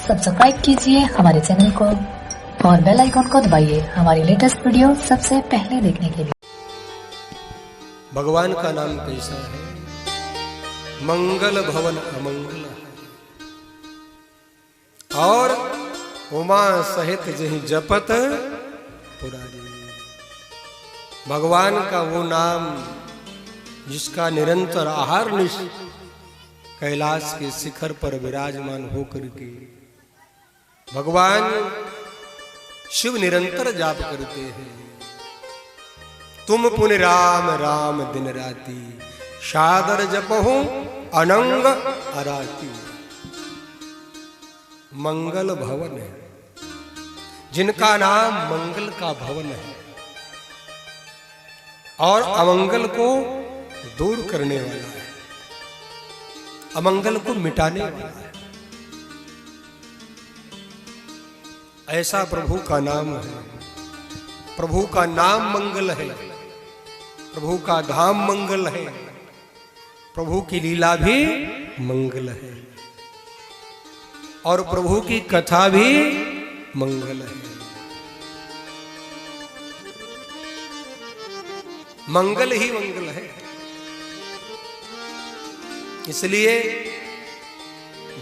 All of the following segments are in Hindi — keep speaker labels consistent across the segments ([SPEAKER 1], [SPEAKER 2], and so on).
[SPEAKER 1] सब्सक्राइब कीजिए हमारे चैनल को और बेल आइकन को दबाइए हमारी लेटेस्ट वीडियो सबसे पहले देखने के लिए।
[SPEAKER 2] भगवान का नाम कैसा है? मंगल भवन अमंगल है। और उमा सहित जहि जपत पुरारी। भगवान का वो नाम जिसका निरंतर आहार निश कैलाश के शिखर पर विराजमान होकर के भगवान शिव निरंतर जाप करते हैं। तुम पुनि राम राम दिन राती सादर जपहु अनंग अराती। मंगल भवन है जिनका नाम मंगल का भवन है और अमंगल को दूर करने वाला है, अमंगल को मिटाने वाला है। ऐसा प्रभु का नाम है। प्रभु का नाम मंगल है, प्रभु का धाम मंगल है, प्रभु की लीला भी मंगल है और प्रभु की कथा भी मंगल है। मंगल ही मंगल है। इसलिए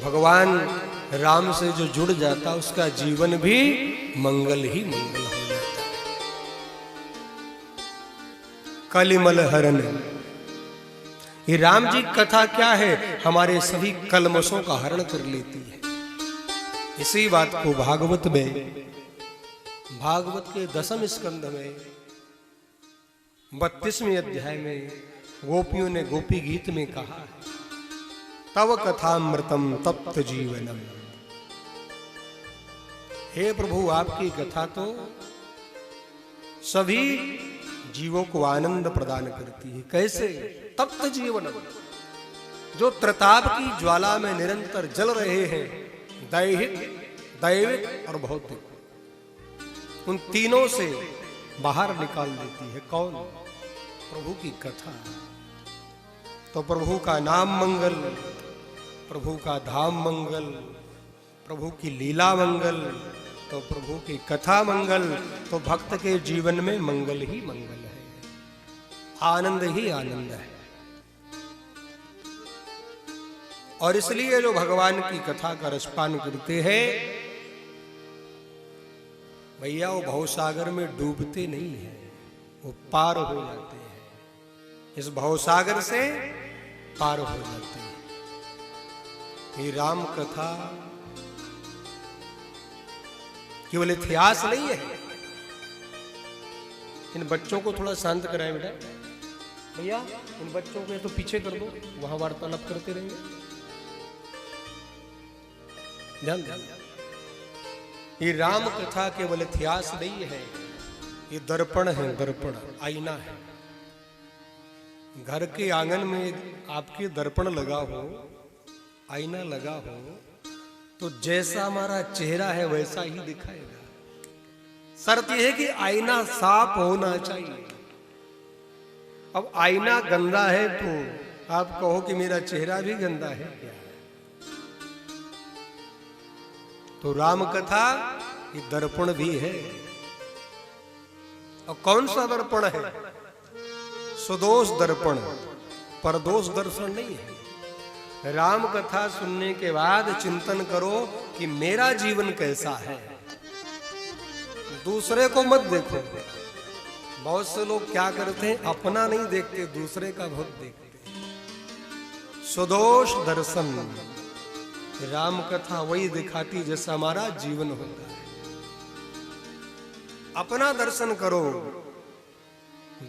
[SPEAKER 2] भगवान राम से जो जुड़ जाता उसका जीवन भी मंगल ही मंगल हो जाता। कलिमल हरण, ये राम जी कथा क्या है? हमारे सभी कलमशों का हरण कर लेती है। इसी बात को भागवत में, भागवत के 10वें स्कंध में 32वें अध्याय में गोपियों ने गोपी गीत में कहा है, तव कथामृतम तप्त जीवनम। हे प्रभु, आपकी कथा तो सभी जीवों को आनंद प्रदान करती है। कैसे? तप्त जीवनम, जो त्रिताप की ज्वाला में निरंतर जल रहे हैं, दैहिक, दैविक और भौतिक, उन तीनों से बाहर निकाल देती है। कौन? प्रभु की कथा। तो प्रभु का नाम मंगल, प्रभु का धाम मंगल, प्रभु की लीला मंगल, तो प्रभु की कथा मंगल, तो भक्त के जीवन में मंगल ही मंगल है, आनंद ही आनंद है। और इसलिए जो भगवान की कथा का रसपान करते हैं भैया, वो भवसागर में डूबते नहीं है, वो पार हो जाते हैं। इस भवसागर से पार हो जाते हैं। ये राम कथा केवल इतिहास नहीं है। इन बच्चों को थोड़ा शांत कराएं बेटा। भैया, इन बच्चों को तो पीछे कर दो, वहां वार्तालाप करते रहेंगे। ध्यान ध्यान। ये राम कथा केवल इतिहास नहीं है, ये दर्पण है, दर्पण, आईना है। घर के आंगन में आपके दर्पण लगा हो, आईना लगा हो, तो जैसा हमारा चेहरा है वैसा ही दिखाएगा। शर्त यह है कि आईना साफ होना चाहिए। अब आईना गंदा है तो आप कहो कि मेरा चेहरा भी गंदा है क्या? तो राम कथा ये दर्पण भी है। और कौन सा दर्पण है? सुदोष दर्पण, परदोष दर्शन नहीं है। राम कथा सुनने के बाद चिंतन करो कि मेरा जीवन कैसा है, दूसरे को मत देखो। बहुत से लोग क्या करते हैं, अपना नहीं देखते, दूसरे का बहुत देखते। सुदोष दर्शन, राम कथा वही दिखाती जैसा हमारा जीवन होता है। अपना दर्शन करो,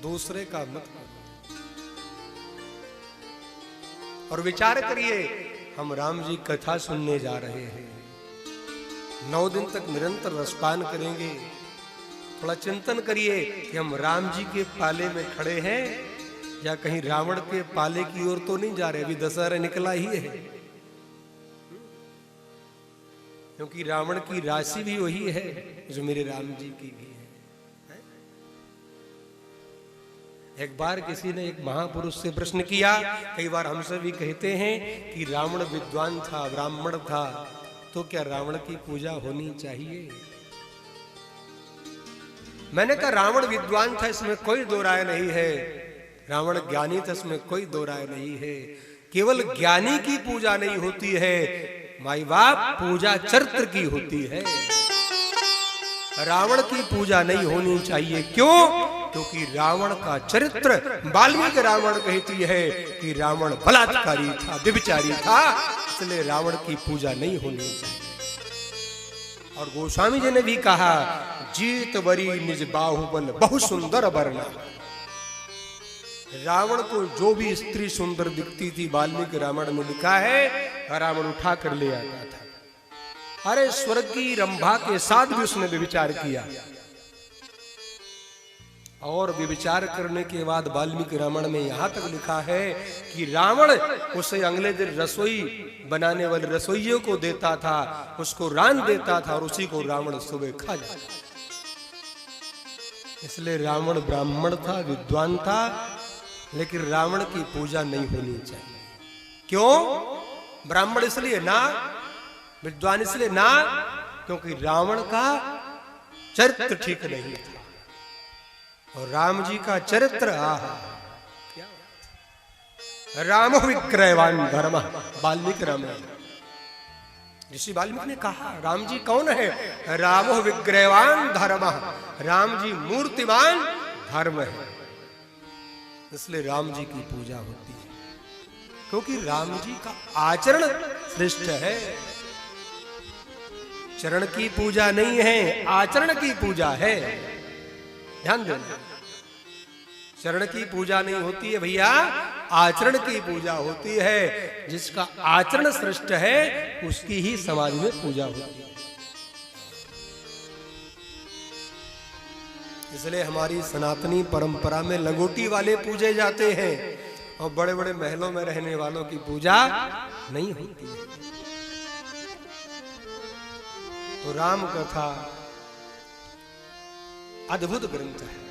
[SPEAKER 2] दूसरे का मत करो। और विचार करिए, हम राम जी कथा सुनने जा रहे हैं, 9 दिन तक निरंतर रसपान करेंगे। थोड़ा चिंतन करिए कि हम राम जी के पाले में खड़े हैं या कहीं रावण के पाले की ओर तो नहीं जा रहे। अभी दशहरा निकला ही है, क्योंकि रावण की राशि भी वही है जो मेरे राम जी की भी है। एक बार किसी ने एक महापुरुष से प्रश्न किया, कई बार हमसे भी कहते हैं कि रावण विद्वान था, ब्राह्मण था, तो क्या रावण की पूजा होनी चाहिए? मैंने कहा रावण विद्वान था, इसमें कोई दो राय नहीं है। रावण ज्ञानी था, इसमें कोई दो राय नहीं है। केवल ज्ञानी की पूजा नहीं होती है, माई बाप पूजा चरित्र की होती है। रावण की पूजा नहीं होनी चाहिए। क्यों? क्योंकि रावण का चरित्र, वाल्मीकि रावण कहती है कि रावण बलात्कारी था, व्यभिचारी था, इसलिए रावण की पूजा नहीं होनी चाहिए। और गोस्वामी जी ने भी कहा, जीत वरी निज बाहुबल बहु सुंदर वर्णा। रावण को जो भी स्त्री सुंदर दिखती थी, वाल्मीकि रामायण में लिखा है, रावण उठा कर ले आता था। अरे स्वर्ग की रंभा के साथ भी उसने व्यभिचार किया। और व्यभिचार करने के बाद वाल्मीकि रामायण में यहां तक लिखा है कि रावण उसे अगले दिन रसोई बनाने वाले रसोइयों को देता था, उसको रान देता था और उसी को रावण सुबह खा जाता। इसलिए रावण ब्राह्मण था, विद्वान था, लेकिन रावण की पूजा नहीं होनी चाहिए। क्यों? ब्राह्मण इसलिए ना, विद्वान इसलिए ना, क्योंकि रावण का चरित्र ठीक नहीं था। और राम जी का चरित्र राम विग्रहवान धर्म, वाल्मीकि रामायण। ऋषि वाल्मीकि ने कहा राम जी कौन है? रामो विग्रहवान धर्म, राम जी मूर्तिमान धर्म है। इसलिए राम जी की पूजा होती है, क्योंकि राम जी का आचरण श्रेष्ठ है। चरण की पूजा नहीं है, आचरण की पूजा है। ध्यान देना, चरण की पूजा नहीं होती है भैया, आचरण की पूजा होती है। जिसका आचरण श्रेष्ठ है उसकी ही समाज में पूजा होती है। इसलिए हमारी सनातनी परंपरा में लंगोटी वाले पूजे जाते हैं और बड़े बड़े महलों में रहने वालों की पूजा नहीं होती है। तो राम कथा अद्भुत ग्रंथ है।